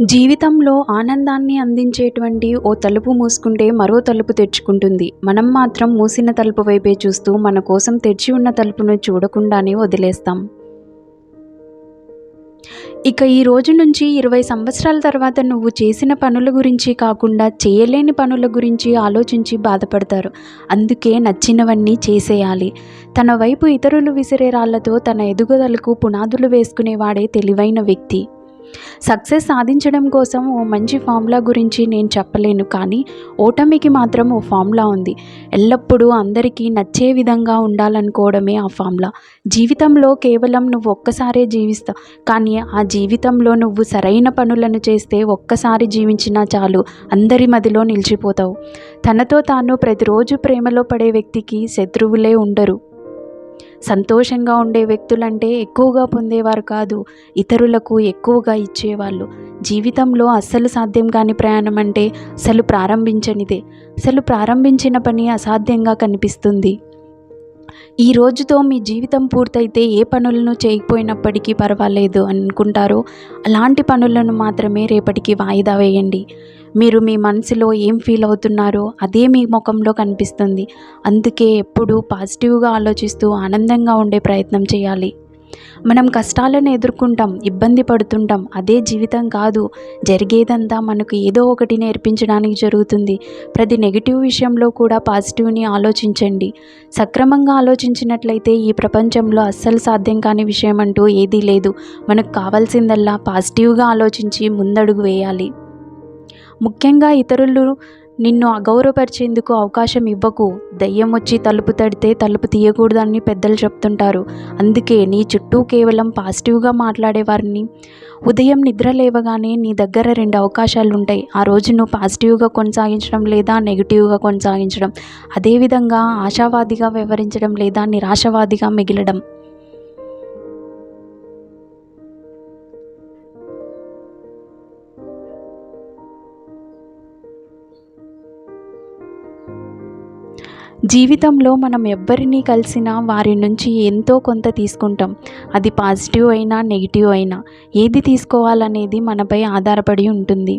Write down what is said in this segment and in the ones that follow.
జీవితంలో ఆనందాన్ని అందించేటువంటి ఓ తలుపు మూసుకుంటే మరో తలుపు తెరుచుకుంటుంది. మనం మాత్రం మూసిన తలుపు వైపే చూస్తూ మన కోసం తెరిచి ఉన్న తలుపును చూడకుండానే వదిలేస్తాం. ఇక ఈ రోజు నుంచి 20 సంవత్సరాల తర్వాత నువ్వు చేసిన పనుల గురించి కాకుండా చేయలేని పనుల గురించి ఆలోచించి బాధపడతారు. అందుకే నచ్చినవన్నీ చేసేయాలి. తన వైపు ఇతరులు విసిరే రాళ్లతో తన ఎదుగుదలకు పునాదులు వేసుకునేవాడే తెలివైన వ్యక్తి. సక్సెస్ సాధించడం కోసం ఓ మంచి ఫార్ములా గురించి నేను చెప్పలేను, కానీ ఓటమికి మాత్రం ఓ ఫార్ములా ఉంది. ఎల్లప్పుడూ అందరికీ నచ్చే విధంగా ఉండాలనుకోవడమే ఆ ఫార్ములా. జీవితంలో కేవలం నువ్వు ఒక్కసారే జీవిస్తావు, కానీ ఆ జీవితంలో నువ్వు సరైన పనులను చేస్తే ఒక్కసారి జీవించినా చాలు, అందరి మదిలో నిలిచిపోతావు. తనతో తాను ప్రతిరోజు ప్రేమలో పడే వ్యక్తికి శత్రువులే ఉండరు. సంతోషంగా ఉండే వ్యక్తులంటే ఎక్కువగా పొందేవారు కాదు, ఇతరులకు ఎక్కువగా ఇచ్చేవాళ్ళు. జీవితంలో అస్సలు సాధ్యం కాని ప్రయాణం అంటే అసలు ప్రారంభించనిదే. అసలు ప్రారంభించిన పని అసాధ్యంగా కనిపిస్తుంది. ఈ రోజుతో మీ జీవితం పూర్తయితే ఏ పనులను చేయకపోయినప్పటికీ పర్వాలేదు అనుకుంటారో అలాంటి పనులను మాత్రమే రేపటికి వాయిదా వేయండి. మీరు మీ మనసులో ఏం ఫీల్ అవుతున్నారో అదే మీ ముఖంలో కనిపిస్తుంది. అందుకే ఎప్పుడూ పాజిటివ్గా ఆలోచిస్తూ ఆనందంగా ఉండే ప్రయత్నం చేయాలి. మనం కష్టాలను ఎదుర్కొంటాం, ఇబ్బంది పడుతుంటాం. అదే జీవితం కాదు. జరిగేదంతా మనకు ఏదో ఒకటి నేర్పించడానికి జరుగుతుంది. ప్రతి నెగిటివ్ విషయంలో కూడా పాజిటివ్ని ఆలోచించండి. సక్రమంగా ఆలోచించినట్లయితే ఈ ప్రపంచంలో అస్సలు సాధ్యం కాని విషయం అంటూ ఏదీ లేదు. మనకు కావాల్సిందల్లా పాజిటివ్గా ఆలోచించి ముందడుగు వేయాలి. ముఖ్యంగా ఇతరులు నిన్ను అగౌరవపరిచేందుకు అవకాశం ఇవ్వకు. దయ్యం వచ్చి తలుపు తడితే తలుపు తీయకూడదని పెద్దలు చెప్తుంటారు. అందుకే నీ చుట్టూ కేవలం పాజిటివ్గా మాట్లాడేవారిని. ఉదయం నిద్ర లేవగానే నీ దగ్గర 2 అవకాశాలు ఉంటాయి. ఆ రోజు నువ్వు పాజిటివ్గా కొనసాగించడం లేదా నెగిటివ్గా కొనసాగించడం. అదేవిధంగా ఆశావాదిగా వ్యవహరించడం లేదా నిరాశవాదిగా మిగలడం. జీవితంలో మనం ఎవ్వరిని కలిసినా వారి నుంచి ఎంతో కొంత తీసుకుంటాం. అది పాజిటివ్ అయినా నెగిటివ్ అయినా. ఏది తీసుకోవాలనేది మనపై ఆధారపడి ఉంటుంది.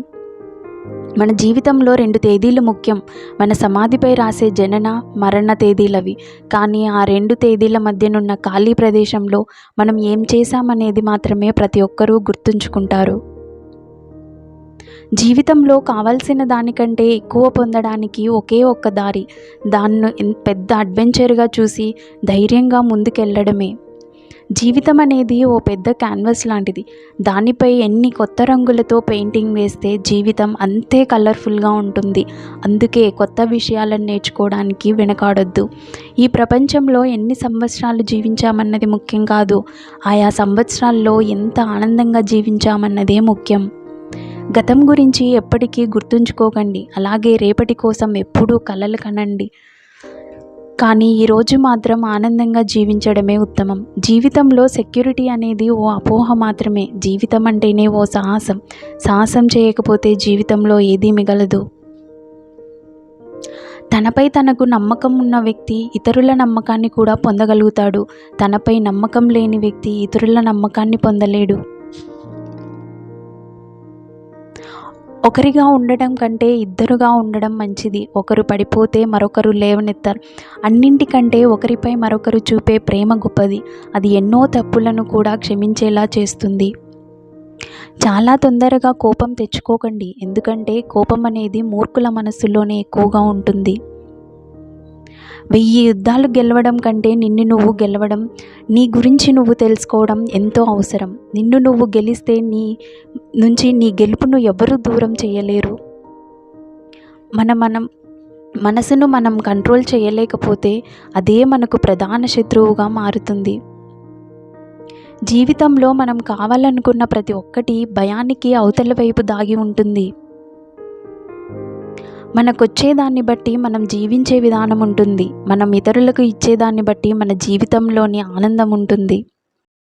మన జీవితంలో 2 తేదీలు ముఖ్యం. మన సమాధిపై రాసే జనన మరణ తేదీలవి. కానీ ఆ 2 తేదీల మధ్యనున్న ఖాళీ ప్రదేశంలో మనం ఏం చేశామనేది మాత్రమే ప్రతి ఒక్కరూ గుర్తుంచుకుంటారు. జీవితంలో కావాల్సిన దానికంటే ఎక్కువ పొందడానికి ఒకే ఒక్క దారి. దాన్ని పెద్ద అడ్వెంచర్గా చూసి ధైర్యంగా ముందుకెళ్ళడమే. జీవితం అనేది ఓ పెద్ద క్యాన్వాస్ లాంటిది. దానిపై ఎన్ని కొత్త రంగులతో పెయింటింగ్ వేస్తే జీవితం అంతే కలర్ఫుల్గా ఉంటుంది. అందుకే కొత్త విషయాలను నేర్చుకోవడానికి వెనకాడొద్దు. ఈ ప్రపంచంలో ఎన్ని సంవత్సరాలు జీవించామన్నది ముఖ్యం కాదు, ఆయా సంవత్సరాల్లో ఎంత ఆనందంగా జీవించామన్నదే ముఖ్యం. గతం గురించి ఎప్పటికీ గుర్తుంచుకోకండి, అలాగే రేపటి కోసం ఎప్పుడూ కలలు కనండి. కానీ ఈరోజు మాత్రం ఆనందంగా జీవించడమే ఉత్తమం. జీవితంలో సెక్యూరిటీ అనేది ఓ అపోహ మాత్రమే. జీవితం అంటేనే ఓ సాహసం. సాహసం చేయకపోతే జీవితంలో ఏదీ మిగలదు. తనపై తనకు నమ్మకం ఉన్న వ్యక్తి ఇతరుల నమ్మకాన్ని కూడా పొందగలుగుతాడు. తనపై నమ్మకం లేని వ్యక్తి ఇతరుల నమ్మకాన్ని పొందలేడు. ఒకరిగా ఉండడం కంటే ఇద్దరుగా ఉండడం మంచిది. ఒకరు పడిపోతే మరొకరు లేవనెత్తారు. అన్నింటికంటే ఒకరిపై మరొకరు చూపే ప్రేమ గొప్పది. అది ఎన్నో తప్పులను కూడా క్షమించేలా చేస్తుంది. చాలా తొందరగా కోపం తెచ్చుకోకండి, ఎందుకంటే కోపం అనేది మూర్ఖుల మనస్సులోనే ఎక్కువగా ఉంటుంది. 1000 యుద్ధాలు గెలవడం కంటే నిన్ను నువ్వు గెలవడం, నీ గురించి నువ్వు తెలుసుకోవడం ఎంతో అవసరం. నిన్ను నువ్వు గెలిస్తే నీ నుంచి నీ గెలుపును ఎవరూ దూరం చేయలేరు. మనసును మనం కంట్రోల్ చేయలేకపోతే అదే మనకు ప్రధాన శత్రువుగా మారుతుంది. జీవితంలో మనం కావాలనుకున్న ప్రతి ఒక్కటి భయానికి అవతల వైపు దాగి ఉంటుంది. మనకొచ్చేదాన్ని బట్టి మనం జీవించే విధానం ఉంటుంది. మనం ఇతరులకు ఇచ్చేదాన్ని బట్టి మన జీవితంలోని ఆనందం ఉంటుంది.